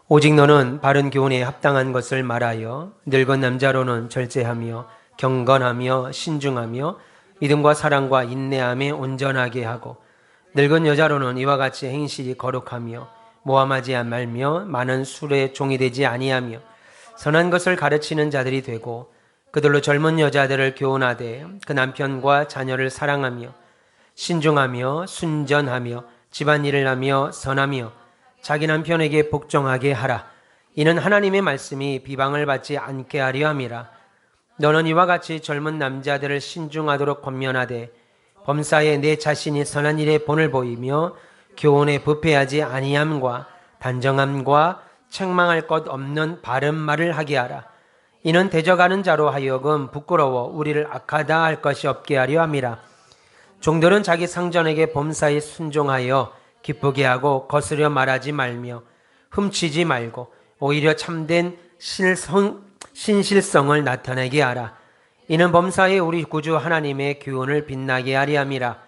오직 너는 바른 교훈에 합당한 것을 말하여 늙은 남자로는 절제하며 경건하며 신중하며 믿음과 사랑과 인내함에 온전하게 하고 늙은 여자로는 이와 같이 행실이 거룩하며 모함하지 말며 많은 술에 종이 되지 아니하며 선한 것을 가르치는 자들이 되고 그들로 젊은 여자들을 교훈하되 그 남편과 자녀를 사랑하며 신중하며 순전하며 집안일을 하며 선하며 자기 남편에게 복종하게 하라. 이는 하나님의 말씀이 비방을 받지 않게 하려 함이라. 너는 이와 같이 젊은 남자들을 신중하도록 권면하되 범사에 내 자신이 선한 일에 본을 보이며 교훈에 부패하지 아니함과 단정함과 책망할 것 없는 바른 말을 하게 하라. 이는 대적하는 자로 하여금 부끄러워 우리를 악하다 할 것이 없게 하려 함이라. 종들은 자기 상전에게 범사에 순종하여 기쁘게 하고 거스려 말하지 말며 훔치지 말고 오히려 참된 신실성을 나타내게 하라. 이는 범사에 우리 구주 하나님의 교훈을 빛나게 하려 함이라.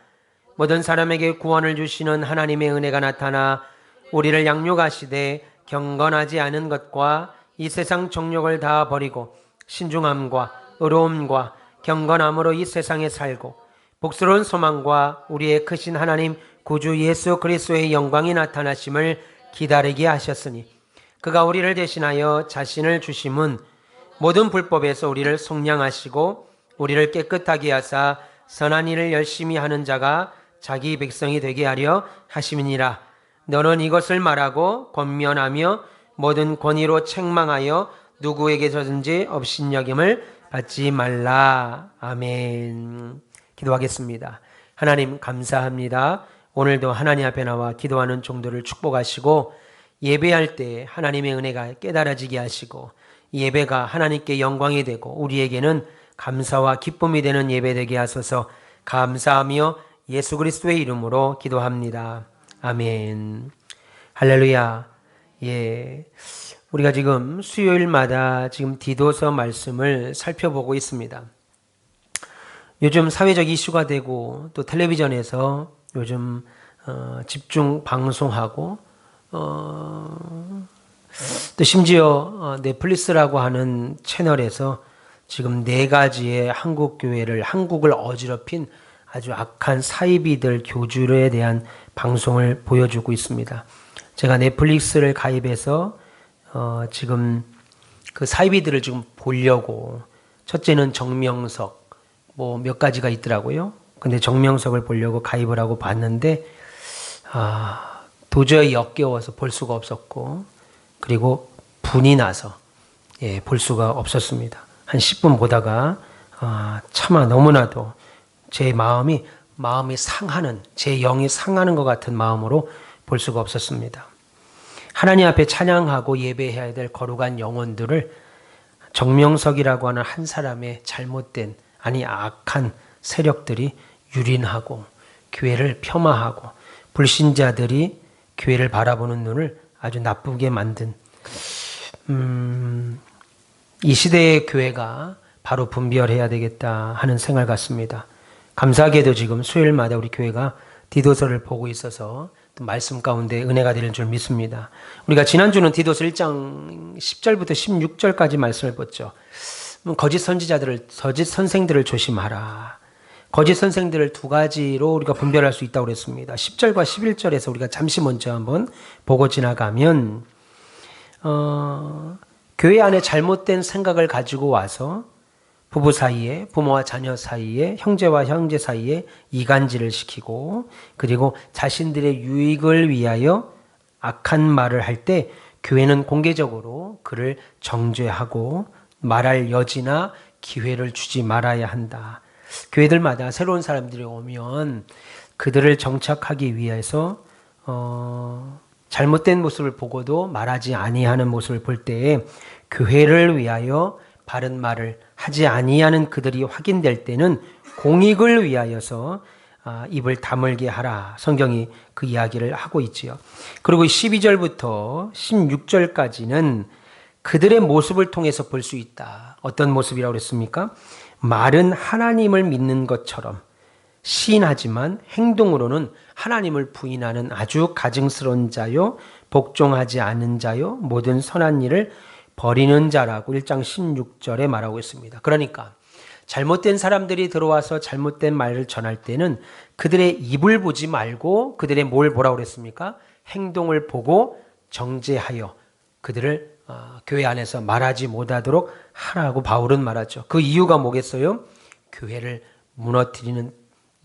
모든 사람에게 구원을 주시는 하나님의 은혜가 나타나 우리를 양육하시되 경건하지 않은 것과 이 세상 정욕을 다 버리고 신중함과 의로움과 경건함으로 이 세상에 살고 복스러운 소망과 우리의 크신 하나님 구주 예수 그리스도의 영광이 나타나심을 기다리게 하셨으니 그가 우리를 대신하여 자신을 주심은 모든 불법에서 우리를 속량하시고 우리를 깨끗하게 하사 선한 일을 열심히 하는 자가 자기 백성이 되게 하려 하심이니라. 너는 이것을 말하고 권면하며 모든 권위로 책망하여 누구에게서든지 업신여김을 받지 말라. 아멘. 기도하겠습니다. 하나님 감사합니다. 오늘도 하나님 앞에 나와 기도하는 종들을 축복하시고 예배할 때 하나님의 은혜가 깨달아지게 하시고 예배가 하나님께 영광이 되고 우리에게는 감사와 기쁨이 되는 예배 되게 하소서. 감사하며 예수 그리스도의 이름으로 기도합니다. 아멘. 할렐루야. 예. 우리가 지금 수요일마다 지금 디도서 말씀을 살펴보고 있습니다. 요즘 사회적 이슈가 되고 또 텔레비전에서 요즘 집중 방송하고 또 심지어 넷플릭스라고 하는 채널에서 지금 4가지의 한국을 어지럽힌 아주 악한 사이비들 교주에 대한 방송을 보여주고 있습니다. 제가 넷플릭스를 가입해서 지금 그 사이비들을 지금 보려고, 첫째는 정명석 뭐 몇 가지가 있더라고요. 근데 정명석을 보려고 가입을 하고 봤는데 도저히 역겨워서 볼 수가 없었고, 그리고 분이 나서 볼 수가 없었습니다. 한 10분 보다가 차마 너무나도 제 마음이 상하는, 제 영이 상하는 것 같은 마음으로 볼 수가 없었습니다. 하나님 앞에 찬양하고 예배해야 될 거룩한 영혼들을 정명석이라고 하는 한 사람의 잘못된, 아니 악한 세력들이 유린하고 교회를 폄하하고 불신자들이 교회를 바라보는 눈을 아주 나쁘게 만든 이 시대의 교회가 바로 분별해야 되겠다 하는 생각을 갖습니다. 감사하게도 지금 수요일마다 우리 교회가 디도서를 보고 있어서 말씀 가운데 은혜가 되는 줄 믿습니다. 우리가 지난주는 디도서 1장 10절부터 16절까지 말씀을 봤죠. 거짓 선생들을 조심하라. 거짓 선생들을 2가지로 우리가 분별할 수 있다고 그랬습니다. 10절과 11절에서 우리가 잠시 먼저 한번 보고 지나가면 교회 안에 잘못된 생각을 가지고 와서 부부 사이에, 부모와 자녀 사이에, 형제와 형제 사이에 이간질을 시키고, 그리고 자신들의 유익을 위하여 악한 말을 할 때 교회는 공개적으로 그를 정죄하고 말할 여지나 기회를 주지 말아야 한다. 교회들마다 새로운 사람들이 오면 그들을 정착하기 위해서 잘못된 모습을 보고도 말하지 아니하는 모습을 볼 때에 교회를 위하여 바른 말을 하지 아니하는 그들이 확인될 때는 공익을 위하여서 입을 다물게 하라. 성경이 그 이야기를 하고 있지요. 그리고 12절부터 16절까지는 그들의 모습을 통해서 볼 수 있다. 어떤 모습이라고 그랬습니까? 말은 하나님을 믿는 것처럼 시인하지만 행동으로는 하나님을 부인하는 아주 가증스러운 자요, 복종하지 않는 자요 모든 선한 일을 버리는 자라고 1장 16절에 말하고 있습니다. 그러니까 잘못된 사람들이 들어와서 잘못된 말을 전할 때는 그들의 입을 보지 말고 그들의 뭘 보라고 그랬습니까? 행동을 보고 정죄하여 그들을 교회 안에서 말하지 못하도록 하라고 바울은 말하죠. 그 이유가 뭐겠어요? 교회를 무너뜨리는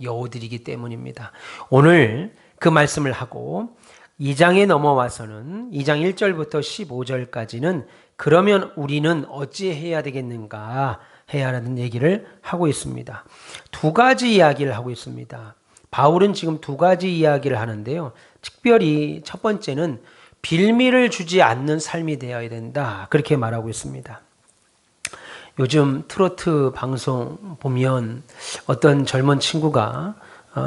여우들이기 때문입니다. 오늘 그 말씀을 하고 2장에 넘어와서는 2장 1절부터 15절까지는 그러면 우리는 어찌해야 되겠는가 해야 하는 얘기를 하고 있습니다. 두 가지 이야기를 하고 있습니다. 바울은 지금 두 가지 이야기를 하는데요. 특별히 첫 번째는 빌미를 주지 않는 삶이 되어야 된다. 그렇게 말하고 있습니다. 요즘 트로트 방송 보면 어떤 젊은 친구가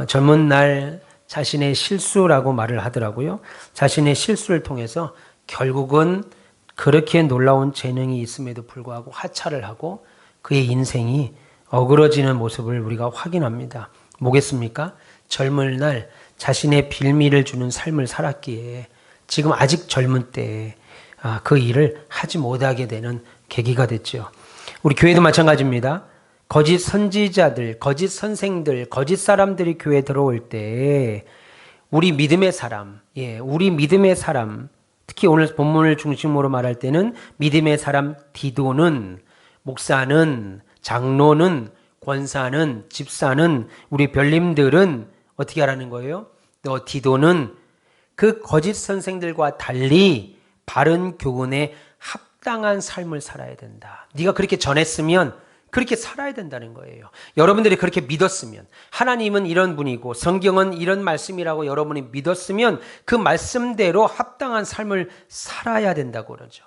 젊은 날 자신의 실수라고 말을 하더라고요. 자신의 실수를 통해서 결국은 그렇게 놀라운 재능이 있음에도 불구하고 하차를 하고 그의 인생이 어그러지는 모습을 우리가 확인합니다. 뭐겠습니까? 젊은 날 자신의 빌미를 주는 삶을 살았기에 지금 아직 젊은 때에 그 일을 하지 못하게 되는 계기가 됐죠. 우리 교회도 마찬가지입니다. 거짓 선지자들, 거짓 선생들, 거짓 사람들이 교회에 들어올 때 우리 믿음의 사람, 우리 믿음의 사람, 특히 오늘 본문을 중심으로 말할 때는 믿음의 사람 디도는, 목사는, 장로는, 권사는, 집사는, 우리 별님들은 어떻게 하라는 거예요? 너 디도는 그 거짓 선생들과 달리 바른 교훈에 합당한 삶을 살아야 된다. 네가 그렇게 전했으면 그렇게 살아야 된다는 거예요. 여러분들이 그렇게 믿었으면, 하나님은 이런 분이고 성경은 이런 말씀이라고 여러분이 믿었으면 그 말씀대로 합당한 삶을 살아야 된다고 그러죠.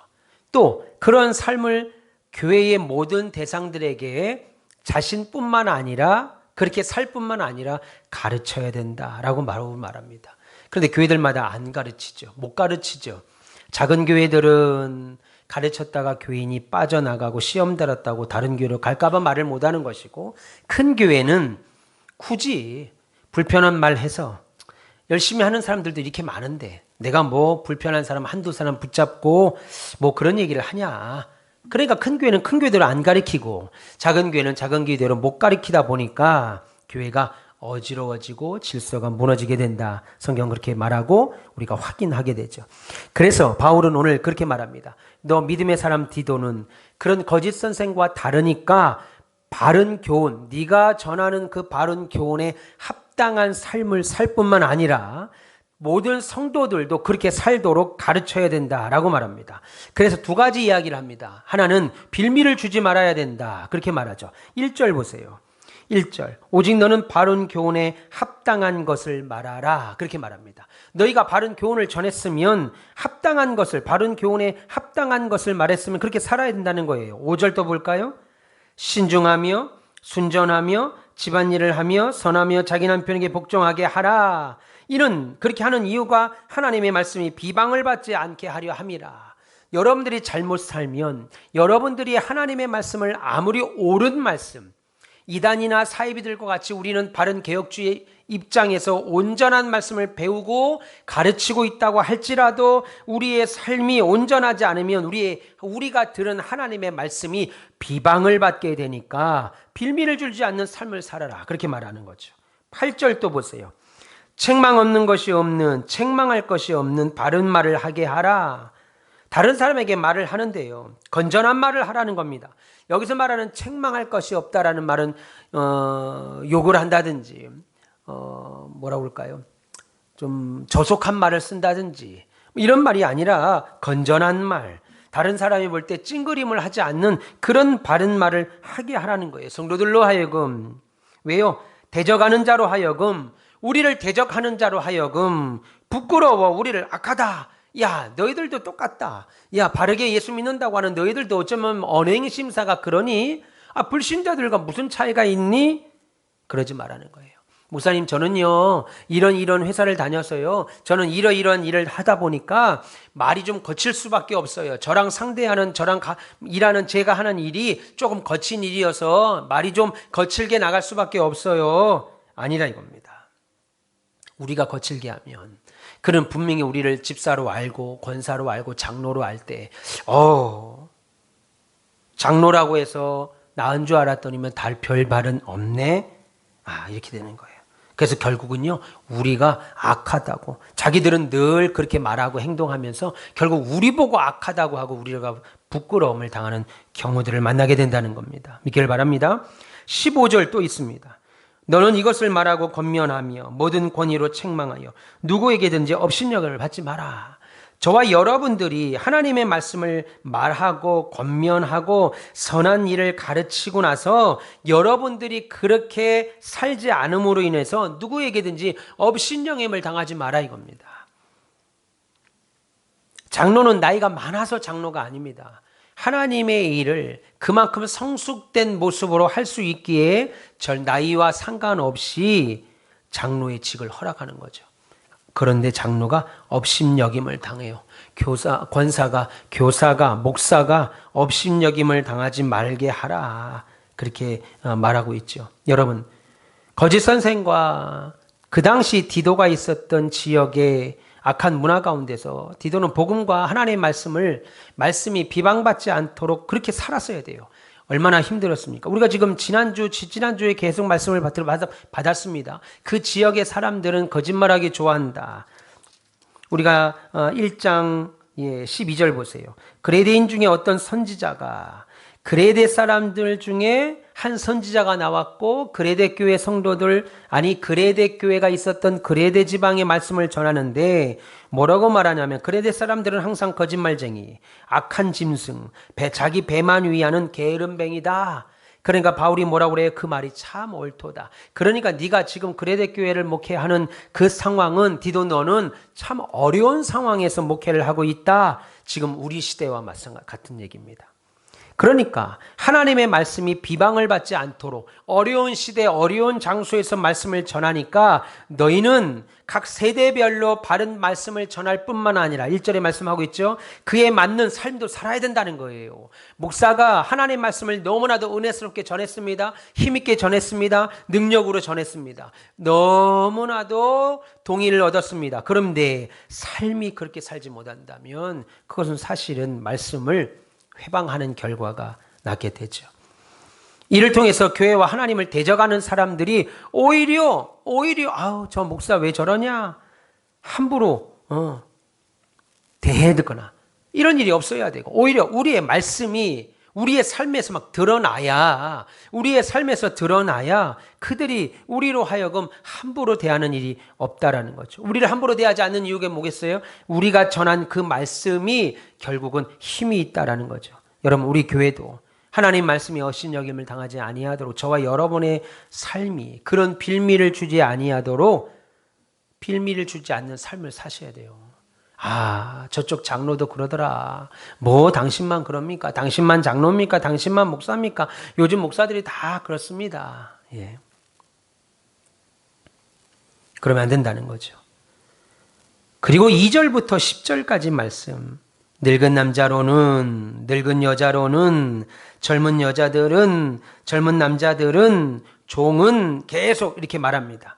또 그런 삶을 교회의 모든 대상들에게 자신뿐만 아니라 그렇게 살 뿐만 아니라 가르쳐야 된다라고 말합니다. 그런데 교회들마다 안 가르치죠. 못 가르치죠. 작은 교회들은 가르쳤다가 교인이 빠져나가고 시험 들었다고 다른 교회로 갈까봐 말을 못하는 것이고, 큰 교회는 굳이 불편한 말 해서 열심히 하는 사람들도 이렇게 많은데 내가 뭐 불편한 사람 한두 사람 붙잡고 뭐 그런 얘기를 하냐. 그러니까 큰 교회는 큰 교회대로 안 가르치고 작은 교회는 작은 교회대로 못 가르치다 보니까 교회가 어지러워지고 질서가 무너지게 된다. 성경 그렇게 말하고 우리가 확인하게 되죠. 그래서 바울은 오늘 그렇게 말합니다. 너 믿음의 사람 디도는 그런 거짓 선생과 다르니까 바른 교훈, 네가 전하는 그 바른 교훈에 합당한 삶을 살 뿐만 아니라 모든 성도들도 그렇게 살도록 가르쳐야 된다라고 말합니다. 그래서 두 가지 이야기를 합니다. 하나는 빌미를 주지 말아야 된다. 그렇게 말하죠. 1절 보세요. 1절 오직 너는 바른 교훈에 합당한 것을 말하라. 그렇게 말합니다. 너희가 바른 교훈을 전했으면 합당한 것을, 바른 교훈에 합당한 것을 말했으면 그렇게 살아야 된다는 거예요. 5절 또 볼까요? 신중하며 순전하며 집안일을 하며 선하며 자기 남편에게 복종하게 하라. 이는 그렇게 하는 이유가 하나님의 말씀이 비방을 받지 않게 하려 함이라. 여러분들이 잘못 살면 여러분들이 하나님의 말씀을 아무리 옳은 말씀, 이단이나 사이비들과 같이 우리는 바른 개혁주의 입장에서 온전한 말씀을 배우고 가르치고 있다고 할지라도 우리의 삶이 온전하지 않으면 우리가 들은 하나님의 말씀이 비방을 받게 되니까 빌미를 주지 않는 삶을 살아라. 그렇게 말하는 거죠. 8절 또 보세요. 책망 없는 것이 없는, 책망할 것이 없는 바른 말을 하게 하라. 다른 사람에게 말을 하는데요. 건전한 말을 하라는 겁니다. 여기서 말하는 책망할 것이 없다라는 말은 욕을 한다든지 뭐라고 할까요? 좀 저속한 말을 쓴다든지 이런 말이 아니라 건전한 말, 다른 사람이 볼 때 찡그림을 하지 않는 그런 바른 말을 하게 하라는 거예요. 성도들로 하여금. 왜요? 대적하는 자로 하여금, 우리를 대적하는 자로 하여금 부끄러워 우리를 악하다. 야, 너희들도 똑같다. 야, 바르게 예수 믿는다고 하는 너희들도 어쩌면 언행심사가 그러니? 불신자들과 무슨 차이가 있니? 그러지 말라는 거예요. 목사님, 저는요 이런 회사를 다녀서요 저는 이러이러한 일을 하다 보니까 말이 좀 거칠 수밖에 없어요. 저랑 상대하는 일하는 제가 하는 일이 조금 거친 일이어서 말이 좀 거칠게 나갈 수밖에 없어요. 아니라 이겁니다. 우리가 거칠게 하면 그는 분명히 우리를 집사로 알고 권사로 알고 장로로 알 때 장로라고 해서 나은 줄 알았더니만 별 발은 없네. 이렇게 되는 거예요. 그래서 결국은요, 우리가 악하다고, 자기들은 늘 그렇게 말하고 행동하면서 결국 우리 보고 악하다고 하고 우리가 부끄러움을 당하는 경우들을 만나게 된다는 겁니다. 믿기를 바랍니다. 15절 또 있습니다. 너는 이것을 말하고 권면하며 모든 권위로 책망하여 누구에게든지 업신여김을 받지 마라. 저와 여러분들이 하나님의 말씀을 말하고 권면하고 선한 일을 가르치고 나서 여러분들이 그렇게 살지 않음으로 인해서 누구에게든지 업신여김을 당하지 마라 이겁니다. 장로는 나이가 많아서 장로가 아닙니다. 하나님의 일을 그만큼 성숙된 모습으로 할 수 있기에 나이와 상관없이 장로의 직을 허락하는 거죠. 그런데 장로가 업신여김을 당해요. 권사가, 교사가, 목사가 업신여김을 당하지 말게 하라. 그렇게 말하고 있죠. 여러분, 거짓 선생과 그 당시 디도가 있었던 지역의 악한 문화 가운데서 디도는 복음과 하나님의 말씀이 비방받지 않도록 그렇게 살았어야 돼요. 얼마나 힘들었습니까? 우리가 지금 지난주에 계속 말씀을 받았습니다. 그 지역의 사람들은 거짓말하기 좋아한다. 우리가 1장 12절 보세요. 그레데인 중에 어떤 선지자가 그레데 사람들 중에 한 선지자가 나왔고 그레데 교회 그레데 교회가 있었던 그레데 지방의 말씀을 전하는데 뭐라고 말하냐면 그레데 사람들은 항상 거짓말쟁이, 악한 짐승, 자기 배만 위하는 게으름뱅이다. 그러니까 바울이 뭐라고 그래요? 그 말이 참 옳도다. 그러니까 네가 지금 그레데 교회를 목회하는 그 상황은 디도 너는 참 어려운 상황에서 목회를 하고 있다. 지금 우리 시대와 같은 얘기입니다. 그러니까 하나님의 말씀이 비방을 받지 않도록 어려운 시대 어려운 장소에서 말씀을 전하니까 너희는 각 세대별로 바른 말씀을 전할 뿐만 아니라 1절에 말씀하고 있죠. 그에 맞는 삶도 살아야 된다는 거예요. 목사가 하나님의 말씀을 너무나도 은혜스럽게 전했습니다. 힘있게 전했습니다. 능력으로 전했습니다. 너무나도 동의를 얻었습니다. 그런데 삶이 그렇게 살지 못한다면 그것은 사실은 말씀을 회방하는 결과가 나게 되죠. 이를 통해서 교회와 하나님을 대적하는 사람들이 오히려 저 목사 왜 저러냐 함부로 대해듣거나 이런 일이 없어야 되고 오히려 우리의 말씀이 우리의 삶에서 우리의 삶에서 드러나야 그들이 우리로 하여금 함부로 대하는 일이 없다라는 거죠. 우리를 함부로 대하지 않는 이유가 뭐겠어요? 우리가 전한 그 말씀이 결국은 힘이 있다라는 거죠. 여러분, 우리 교회도 하나님 말씀이 업신여김을 당하지 아니하도록 저와 여러분의 삶이 그런 빌미를 주지 아니하도록 빌미를 주지 않는 삶을 사셔야 돼요. 저쪽 장로도 그러더라. 뭐 당신만 그럽니까? 당신만 장로입니까? 당신만 목사입니까? 요즘 목사들이 다 그렇습니다. 예. 그러면 안 된다는 거죠. 그리고 2절부터 10절까지 말씀. 늙은 남자로는, 늙은 여자로는, 젊은 여자들은, 젊은 남자들은, 종은 계속 이렇게 말합니다.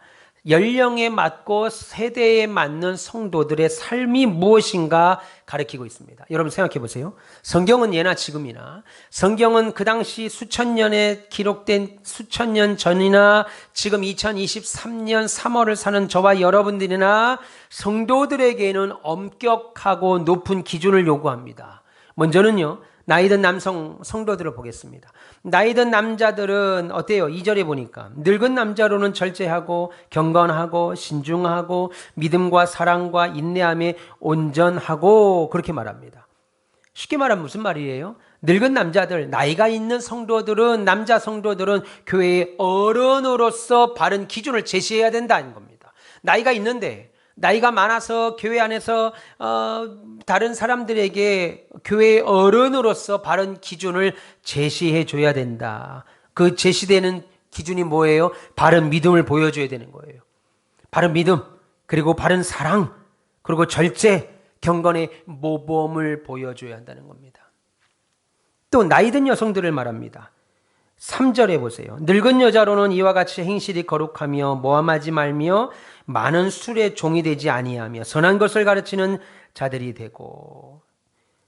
연령에 맞고 세대에 맞는 성도들의 삶이 무엇인가 가르치고 있습니다. 여러분 생각해 보세요. 성경은 예나 지금이나 성경은 그 당시 수천 년에 기록된 수천 년 전이나 지금 2023년 3월을 사는 저와 여러분들이나 성도들에게는 엄격하고 높은 기준을 요구합니다. 먼저는요. 나이든 남성 성도들을 보겠습니다. 나이든 남자들은 어때요? 2절에 보니까 늙은 남자로는 절제하고 경건하고 신중하고 믿음과 사랑과 인내함에 온전하고 그렇게 말합니다. 쉽게 말하면 무슨 말이에요? 늙은 남자들, 나이가 있는 성도들은 남자 성도들은 교회의 어른으로서 바른 기준을 제시해야 된다는 겁니다. 나이가 있는데 나이가 많아서 교회 안에서 다른 사람들에게 교회의 어른으로서 바른 기준을 제시해 줘야 된다. 그 제시되는 기준이 뭐예요? 바른 믿음을 보여줘야 되는 거예요. 바른 믿음, 그리고 바른 사랑, 그리고 절제, 경건의 모범을 보여줘야 한다는 겁니다. 또 나이 든 여성들을 말합니다. 3절에 보세요. 늙은 여자로는 이와 같이 행실이 거룩하며 모함하지 말며 많은 술의 종이 되지 아니하며 선한 것을 가르치는 자들이 되고.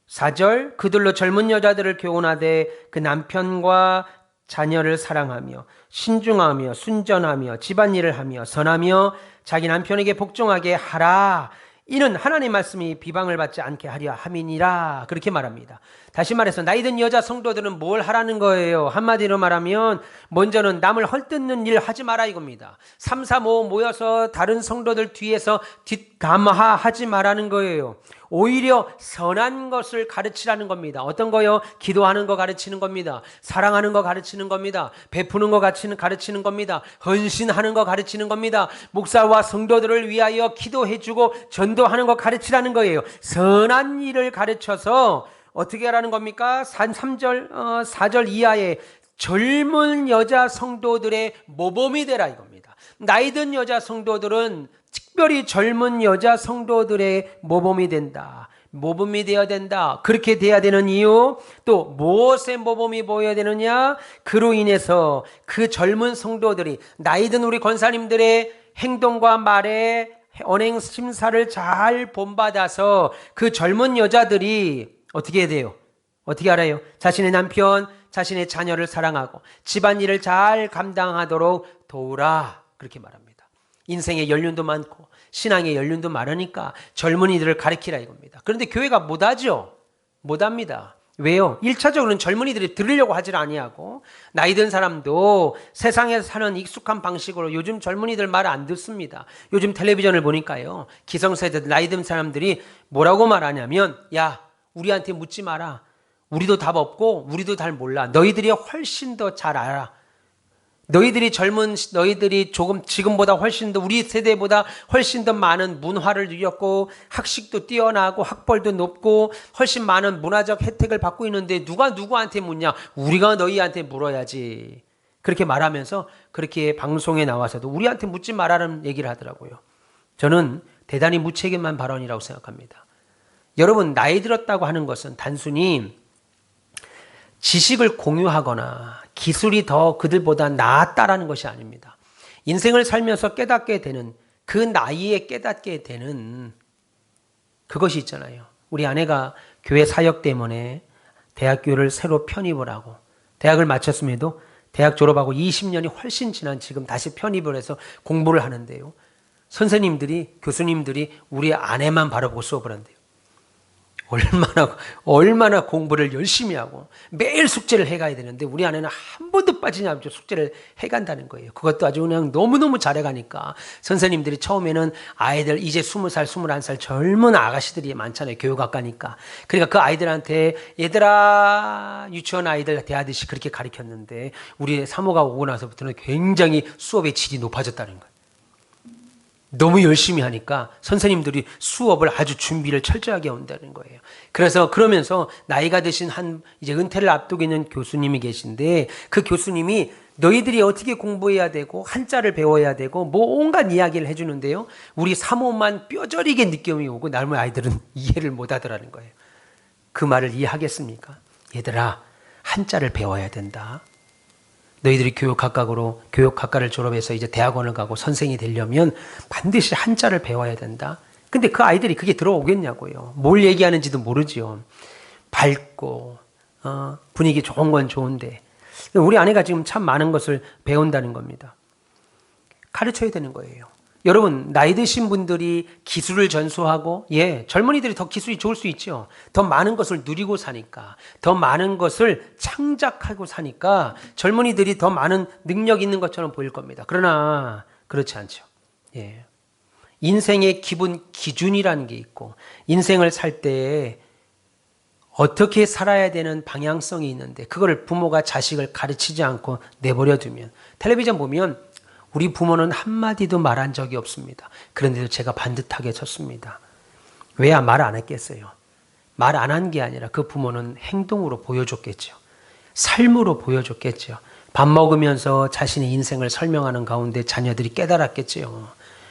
4절 그들로 젊은 여자들을 교훈하되 그 남편과 자녀를 사랑하며 신중하며 순전하며 집안일을 하며 선하며 자기 남편에게 복종하게 하라. 이는 하나님 말씀이 비방을 받지 않게 하려 함이니라. 그렇게 말합니다. 다시 말해서 나이 든 여자 성도들은 뭘 하라는 거예요? 한마디로 말하면 먼저는 남을 헐뜯는 일 하지 마라 이겁니다. 3, 4, 5 모여서 다른 성도들 뒤에서 뒷담화하지 마라는 거예요. 오히려 선한 것을 가르치라는 겁니다. 어떤 거요? 기도하는 거 가르치는 겁니다. 사랑하는 거 가르치는 겁니다. 베푸는 거 가르치는 겁니다. 헌신하는 거 가르치는 겁니다. 목사와 성도들을 위하여 기도해주고 전도하는 거 가르치라는 거예요. 선한 일을 가르쳐서 어떻게 하라는 겁니까? 4절 이하에 젊은 여자 성도들의 모범이 되라 이겁니다. 나이든 여자 성도들은 특별히 젊은 여자 성도들의 모범이 된다. 모범이 되어야 된다. 그렇게 돼야 되는 이유, 또 무엇의 모범이 보여야 되느냐? 그로 인해서 그 젊은 성도들이 나이든 우리 권사님들의 행동과 말에 언행 심사를 잘 본받아서 그 젊은 여자들이 어떻게 해야 돼요? 어떻게 알아요? 자신의 남편, 자신의 자녀를 사랑하고 집안일을 잘 감당하도록 도우라. 그렇게 말합니다. 인생의 연륜도 많고 신앙의 연륜도 많으니까 젊은이들을 가르치라 이겁니다. 그런데 교회가 못하죠. 못합니다. 왜요? 1차적으로는 젊은이들이 들으려고 하질 아니하고 나이 든 사람도 세상에서 사는 익숙한 방식으로 요즘 젊은이들 말 안 듣습니다. 요즘 텔레비전을 보니까요. 기성세대 나이 든 사람들이 뭐라고 말하냐면 야 우리한테 묻지 마라. 우리도 답 없고 우리도 잘 몰라. 너희들이 훨씬 더 잘 알아. 너희들이 조금 지금보다 훨씬 더 우리 세대보다 훨씬 더 많은 문화를 누렸고 학식도 뛰어나고 학벌도 높고 훨씬 많은 문화적 혜택을 받고 있는데 누가 누구한테 묻냐? 우리가 너희한테 물어야지. 그렇게 말하면서 그렇게 방송에 나와서도 우리한테 묻지 말라는 얘기를 하더라고요. 저는 대단히 무책임한 발언이라고 생각합니다. 여러분 나이 들었다고 하는 것은 단순히 지식을 공유하거나 기술이 더 그들보다 나았다라는 것이 아닙니다. 인생을 살면서 깨닫게 되는 그 나이에 깨닫게 되는 그것이 있잖아요. 우리 아내가 교회 사역 때문에 대학교를 새로 편입을 하고 대학을 마쳤음에도 대학 졸업하고 20년이 훨씬 지난 지금 다시 편입을 해서 공부를 하는데요. 선생님들이 교수님들이 우리 아내만 바라보고 수업을 한대요. 얼마나 공부를 열심히 하고 매일 숙제를 해가야 되는데 우리 아내는 한 번도 빠지지 않고 숙제를 해간다는 거예요. 그것도 아주 그냥 너무너무 잘해가니까 선생님들이 처음에는 아이들 이제 20살, 21살 젊은 아가씨들이 많잖아요. 교육학과니까. 그러니까 그 아이들한테 얘들아 유치원 아이들 대하듯이 그렇게 가르쳤는데 우리 사모가 오고 나서부터는 굉장히 수업의 질이 높아졌다는 거예요. 너무 열심히 하니까 선생님들이 수업을 아주 준비를 철저하게 한다는 거예요. 그래서 그러면서 나이가 드신 이제 은퇴를 앞두고 있는 교수님이 계신데 그 교수님이 너희들이 어떻게 공부해야 되고 한자를 배워야 되고 뭐 온갖 이야기를 해주는데요. 우리 사모만 뼈저리게 느낌이 오고 남의 아이들은 이해를 못 하더라는 거예요. 그 말을 이해하겠습니까? 얘들아 한자를 배워야 된다. 너희들이 교육학과를 졸업해서 이제 대학원을 가고 선생이 되려면 반드시 한자를 배워야 된다. 근데 그 아이들이 그게 들어오겠냐고요. 뭘 얘기하는지도 모르지요. 밝고 분위기 좋은 건 좋은데 우리 아내가 지금 참 많은 것을 배운다는 겁니다. 가르쳐야 되는 거예요. 여러분 나이 드신 분들이 기술을 전수하고 젊은이들이 더 기술이 좋을 수 있죠. 더 많은 것을 누리고 사니까 더 많은 것을 창작하고 사니까 젊은이들이 더 많은 능력 있는 것처럼 보일 겁니다. 그러나 그렇지 않죠. 인생의 기준이라는 게 있고 인생을 살 때 어떻게 살아야 되는 방향성이 있는데 그걸 부모가 자식을 가르치지 않고 내버려 두면 텔레비전 보면 우리 부모는 한마디도 말한 적이 없습니다. 그런데도 제가 반듯하게 섰습니다. 왜 말 안 했겠어요? 말 안 한 게 아니라 그 부모는 행동으로 보여줬겠죠. 삶으로 보여줬겠죠. 밥 먹으면서 자신의 인생을 설명하는 가운데 자녀들이 깨달았겠죠.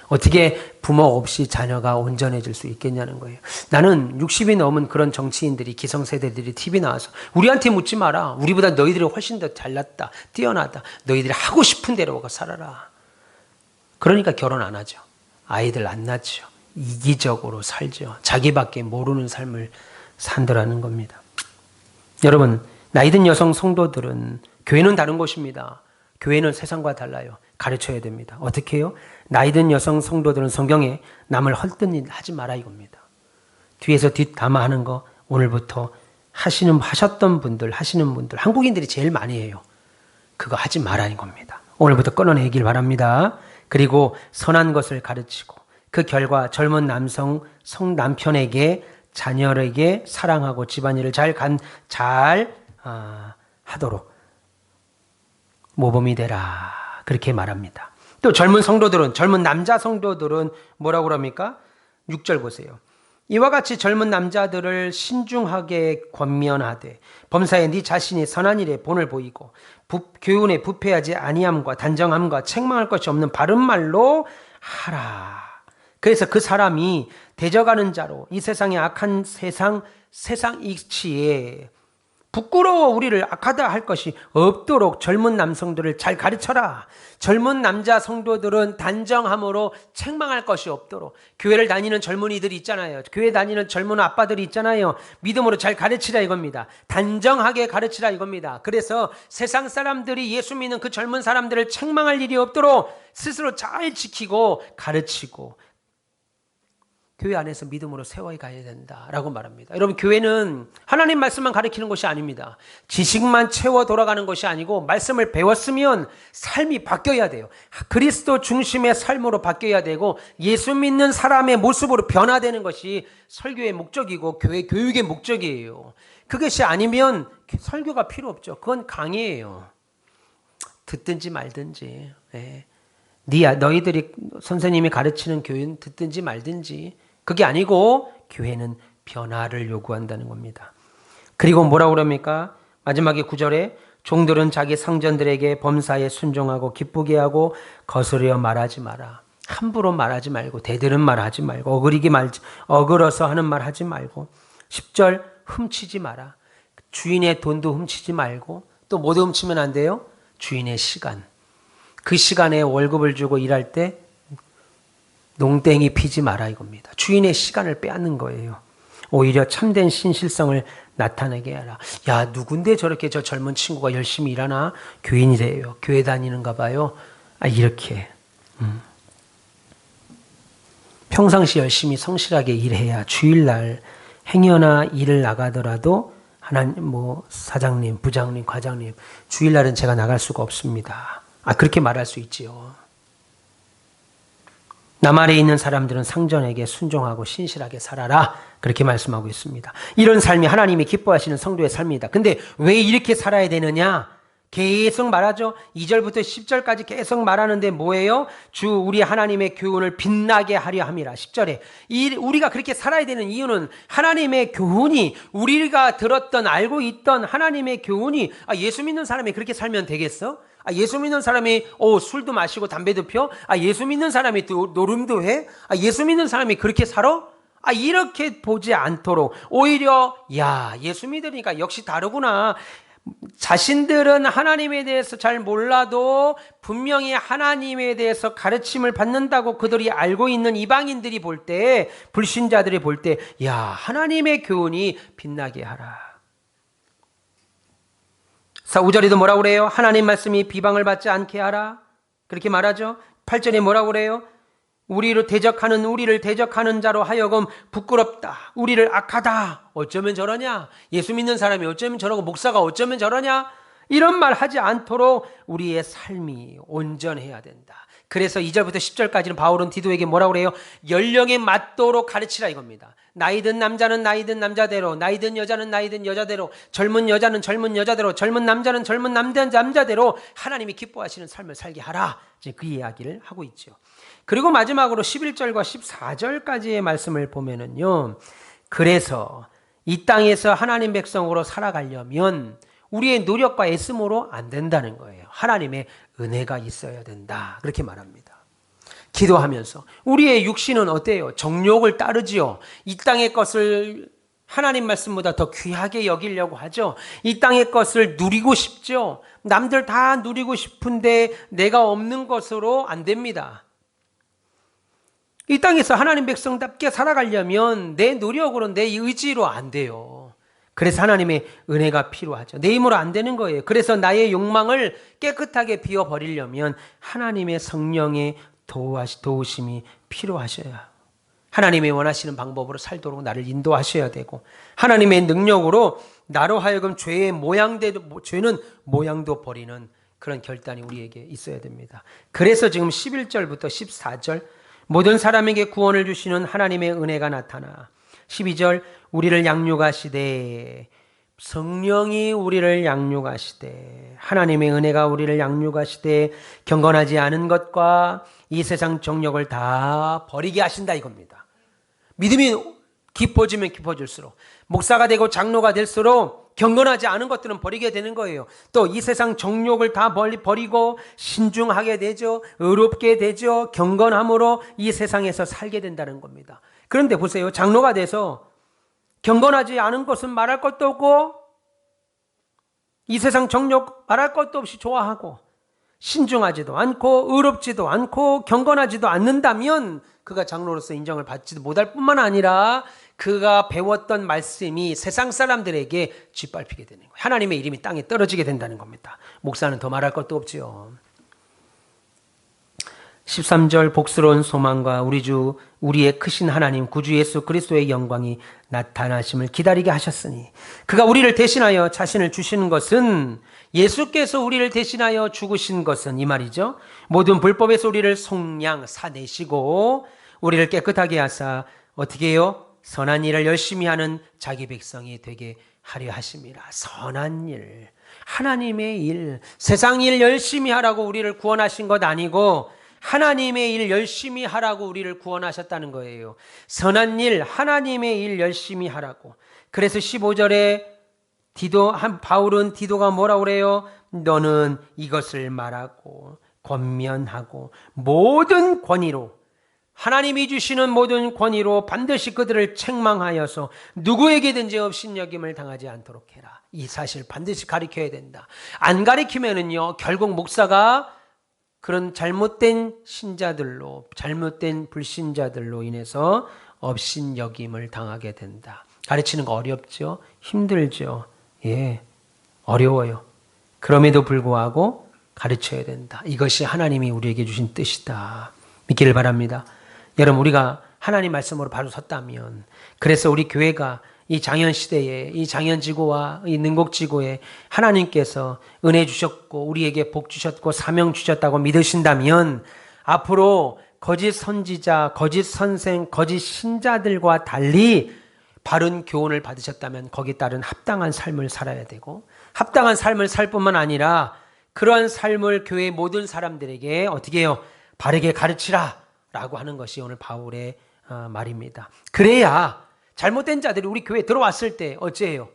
어떻게 부모 없이 자녀가 온전해질 수 있겠냐는 거예요. 나는 60이 넘은 그런 정치인들이, 기성세대들이 TV 나와서 우리한테 묻지 마라. 우리보다 너희들이 훨씬 더 잘났다, 뛰어나다. 너희들이 하고 싶은 대로 살아라. 그러니까 결혼 안 하죠. 아이들 안 낳죠. 이기적으로 살죠. 자기밖에 모르는 삶을 산다라는 겁니다. 여러분, 나이든 여성 성도들은, 교회는 다른 곳입니다. 교회는 세상과 달라요. 가르쳐야 됩니다. 어떻게 해요? 나이든 여성 성도들은 성경에 남을 헐뜯는 일 하지 마라 이겁니다. 뒤에서 뒷담화하는 거 오늘부터 하셨던 분들, 하시는 분들, 한국인들이 제일 많이 해요. 그거 하지 마라 이겁니다. 오늘부터 끊어내길 바랍니다. 그리고 선한 것을 가르치고 그 결과 젊은 남편에게, 자녀에게 사랑하고 집안일을 잘 하도록 모범이 되라. 그렇게 말합니다. 또 젊은 남자 성도들은 뭐라고 합니까? 6절 보세요. 이와 같이 젊은 남자들을 신중하게 권면하되 범사에 네 자신이 선한 일에 본을 보이고 교훈에 부패하지 아니함과 단정함과 책망할 것이 없는 바른 말로 하라. 그래서 그 사람이 대적하는 자로 이 세상의 악한 세상 이치에 부끄러워 우리를 악하다 할 것이 없도록 젊은 남성들을 잘 가르쳐라. 젊은 남자 성도들은 단정함으로 책망할 것이 없도록, 교회를 다니는 젊은이들이 있잖아요. 교회 다니는 젊은 아빠들이 있잖아요. 믿음으로 잘 가르치라 이겁니다. 단정하게 가르치라 이겁니다. 그래서 세상 사람들이 예수 믿는 그 젊은 사람들을 책망할 일이 없도록 스스로 잘 지키고 가르치고 교회 안에서 믿음으로 세워야 가야 된다라고 말합니다. 여러분, 교회는 하나님 말씀만 가르치는 것이 아닙니다. 지식만 채워 돌아가는 것이 아니고 말씀을 배웠으면 삶이 바뀌어야 돼요. 그리스도 중심의 삶으로 바뀌어야 되고 예수 믿는 사람의 모습으로 변화되는 것이 설교의 목적이고 교회 교육의 목적이에요. 그것이 아니면 설교가 필요 없죠. 그건 강의예요. 듣든지 말든지. 너희들이 선생님이 가르치는 교회는 듣든지 말든지. 그게 아니고 교회는 변화를 요구한다는 겁니다. 그리고 뭐라고 그럽니까? 마지막에 9절에 종들은 자기 상전들에게 범사에 순종하고 기쁘게 하고 거스려 말하지 마라. 함부로 말하지 말고 대들은 말하지 말고 어그러서 하는 말 하지 말고 10절 훔치지 마라. 주인의 돈도 훔치지 말고 또 뭐도 훔치면 안 돼요? 주인의 시간. 그 시간에 월급을 주고 일할 때 농땡이 피지 마라 이겁니다. 주인의 시간을 빼앗는 거예요. 오히려 참된 신실성을 나타내게 하라. 야, 누군데 저렇게 저 젊은 친구가 열심히 일하나? 교인이래요. 교회 다니는가 봐요. 이렇게. 평상시 열심히 성실하게 일해야 주일날 행여나 일을 나가더라도 사장님, 부장님, 과장님, 주일날은 제가 나갈 수가 없습니다. 그렇게 말할 수 있지요. 남 아래에 있는 사람들은 상전에게 순종하고 신실하게 살아라. 그렇게 말씀하고 있습니다. 이런 삶이 하나님이 기뻐하시는 성도의 삶입니다. 근데 왜 이렇게 살아야 되느냐? 계속 말하죠. 2절부터 10절까지 계속 말하는데 뭐예요? 우리 하나님의 교훈을 빛나게 하려 함이라. 10절에 우리가 그렇게 살아야 되는 이유는 하나님의 교훈이, 우리가 알고 있던 하나님의 교훈이, 예수 믿는 사람이 그렇게 살면 되겠어? 예수 믿는 사람이 술도 마시고 담배도 펴? 예수 믿는 사람이 또 노름도 해? 예수 믿는 사람이 그렇게 살아? 이렇게 보지 않도록 오히려 예수 믿으니까 역시 다르구나. 자신들은 하나님에 대해서 잘 몰라도 분명히 하나님에 대해서 가르침을 받는다고 그들이 알고 있는 이방인들이 볼 때, 불신자들이 볼 때, 하나님의 교훈이 빛나게 하라. 5절에도 뭐라고 그래요? 하나님 말씀이 비방을 받지 않게 하라. 그렇게 말하죠. 8절에 뭐라고 그래요? 우리를 대적하는 자로 하여금 부끄럽다. 우리를 악하다. 어쩌면 저러냐? 예수 믿는 사람이 어쩌면 저러고 목사가 어쩌면 저러냐? 이런 말 하지 않도록 우리의 삶이 온전해야 된다. 그래서 2절부터 10절까지는 바울은 디도에게 뭐라고 그래요? 연령에 맞도록 가르치라 이겁니다. 나이든 남자는 나이든 남자대로, 나이든 여자는 나이든 여자대로, 젊은 여자는 젊은 여자대로, 젊은 남자는 젊은 남자대로 하나님이 기뻐하시는 삶을 살게 하라. 이제 그 이야기를 하고 있죠. 그리고 마지막으로 11절과 14절까지의 말씀을 보면은요. 그래서 이 땅에서 하나님 백성으로 살아가려면 우리의 노력과 애씀으로 안 된다는 거예요. 하나님의 은혜가 있어야 된다. 그렇게 말합니다. 기도하면서. 우리의 육신은 어때요? 정욕을 따르지요. 이 땅의 것을 하나님 말씀보다 더 귀하게 여기려고 하죠. 이 땅의 것을 누리고 싶죠. 남들 다 누리고 싶은데 내가 없는 것으로 안 됩니다. 이 땅에서 하나님 백성답게 살아가려면 내 노력으로, 내 의지로 안 돼요. 그래서 하나님의 은혜가 필요하죠. 내 힘으로 안 되는 거예요. 그래서 나의 욕망을 깨끗하게 비워버리려면 하나님의 성령의 도우심이 필요하셔야, 하나님이 원하시는 방법으로 살도록 나를 인도하셔야 되고, 하나님의 능력으로 나로 하여금 죄는 모양도 버리는 그런 결단이 우리에게 있어야 됩니다. 그래서 지금 11절부터 14절, 모든 사람에게 구원을 주시는 하나님의 은혜가 나타나, 12절, 우리를 양육하시되, 성령이 우리를 양육하시되, 하나님의 은혜가 우리를 양육하시되, 경건하지 않은 것과 이 세상 정욕을 다 버리게 하신다 이겁니다. 믿음이 깊어지면 깊어질수록, 목사가 되고 장로가 될수록 경건하지 않은 것들은 버리게 되는 거예요. 또 이 세상 정욕을 다 버리고 신중하게 되죠. 의롭게 되죠. 경건함으로 이 세상에서 살게 된다는 겁니다. 그런데 보세요. 장로가 돼서 경건하지 않은 것은 말할 것도 없고, 이 세상 정욕 말할 것도 없이 좋아하고, 신중하지도 않고 의롭지도 않고 경건하지도 않는다면 그가 장로로서 인정을 받지도 못할 뿐만 아니라 그가 배웠던 말씀이 세상 사람들에게 짓밟히게 되는 거예요. 하나님의 이름이 땅에 떨어지게 된다는 겁니다. 목사는 더 말할 것도 없지요. 13절, 복스러운 소망과 우리의 크신 하나님 구주 예수 그리스도의 영광이 나타나심을 기다리게 하셨으니, 그가 우리를 대신하여 자신을 주시는 것은, 예수께서 우리를 대신하여 죽으신 것은 이 말이죠. 모든 불법에서 우리를 사내시고 우리를 깨끗하게 하사 어떻게 해요? 선한 일을 열심히 하는 자기 백성이 되게 하려 하심이라. 선한 일, 하나님의 일, 세상 일 열심히 하라고 우리를 구원하신 것 아니고 하나님의 일 열심히 하라고 우리를 구원하셨다는 거예요. 선한 일, 하나님의 일 열심히 하라고. 그래서 15절에 바울은 디도가 뭐라고 그래요? 너는 이것을 말하고 권면하고 모든 권위로, 하나님이 주시는 모든 권위로 반드시 그들을 책망하여서 누구에게든지 업신여김을 당하지 않도록 해라. 이 사실 반드시 가르쳐야 된다. 안 가르치면은요, 결국 목사가 그런 잘못된 신자들로, 잘못된 불신자들로 인해서 업신여김을 당하게 된다. 가르치는 거 어렵죠? 힘들죠? 예, 어려워요. 그럼에도 불구하고 가르쳐야 된다. 이것이 하나님이 우리에게 주신 뜻이다. 믿기를 바랍니다. 여러분, 우리가 하나님 말씀으로 바로 섰다면, 그래서 우리 교회가 이 장현시대에, 이 장현지구와 이 능곡지구에 하나님께서 은혜 주셨고 우리에게 복 주셨고 사명 주셨다고 믿으신다면, 앞으로 거짓 선지자, 거짓 선생, 거짓 신자들과 달리 바른 교훈을 받으셨다면 거기에 따른 합당한 삶을 살아야 되고, 합당한 삶을 살 뿐만 아니라 그러한 삶을 교회의 모든 사람들에게 어떻게 해요? 바르게 가르치라 라고 하는 것이 오늘 바울의 말입니다. 그래야 잘못된 자들이 우리 교회에 들어왔을 때 어째요?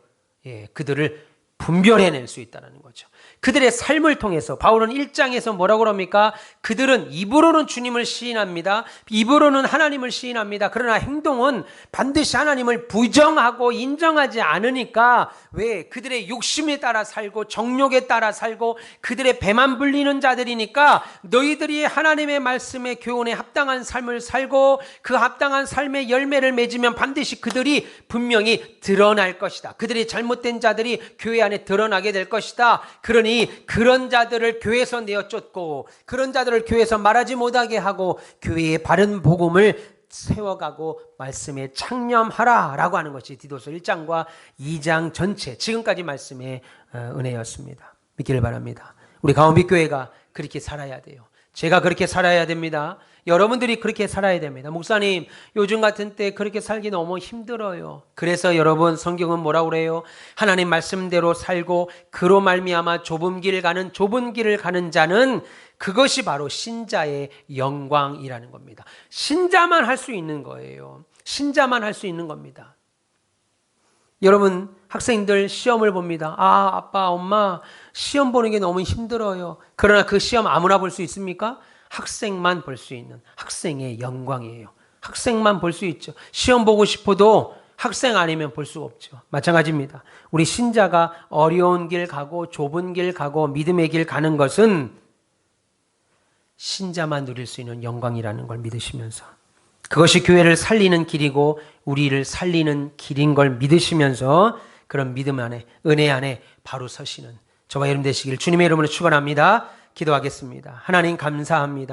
예, 그들을 분별해낼 수 있다는 거죠. 그들의 삶을 통해서 바울은 1장에서 뭐라고 그럽니까? 그들은 입으로는 주님을 시인합니다. 입으로는 하나님을 시인합니다. 그러나 행동은 반드시 하나님을 부정하고 인정하지 않으니까, 왜? 그들의 욕심에 따라 살고 정욕에 따라 살고 그들의 배만 불리는 자들이니까, 너희들이 하나님의 말씀의 교훈에 합당한 삶을 살고 그 합당한 삶의 열매를 맺으면 반드시 그들이 분명히 드러날 것이다. 그들이 잘못된 자들이 교회 안에 드러나게 될 것이다. 그러니 그런 자들을 교회에서 내어쫓고 그런 자들을 교회에서 말하지 못하게 하고 교회의 바른 복음을 세워가고 말씀에 창념하라 라고 하는 것이 디도서 1장과 2장 전체 지금까지 말씀의 은혜였습니다. 믿기를 바랍니다. 우리 가온빛교회가 그렇게 살아야 돼요. 제가 그렇게 살아야 됩니다. 여러분들이 그렇게 살아야 됩니다. 목사님, 요즘 같은 때 그렇게 살기 너무 힘들어요. 그래서 여러분, 성경은 뭐라고 그래요? 하나님 말씀대로 살고 그로 말미암아 좁은 길을 가는 자는 그것이 바로 신자의 영광이라는 겁니다. 신자만 할 수 있는 거예요. 신자만 할 수 있는 겁니다. 여러분, 학생들 시험을 봅니다. 아빠, 엄마, 시험 보는 게 너무 힘들어요. 그러나 그 시험 아무나 볼 수 있습니까? 학생만 볼 수 있는 학생의 영광이에요. 학생만 볼 수 있죠. 시험 보고 싶어도 학생 아니면 볼 수 없죠. 마찬가지입니다. 우리 신자가 어려운 길 가고 좁은 길 가고 믿음의 길 가는 것은 신자만 누릴 수 있는 영광이라는 걸 믿으시면서, 그것이 교회를 살리는 길이고 우리를 살리는 길인 걸 믿으시면서 그런 믿음 안에, 은혜 안에 바로 서시는 저와 여러분 되시길 주님의 이름으로 축원합니다. 기도하겠습니다. 하나님 감사합니다.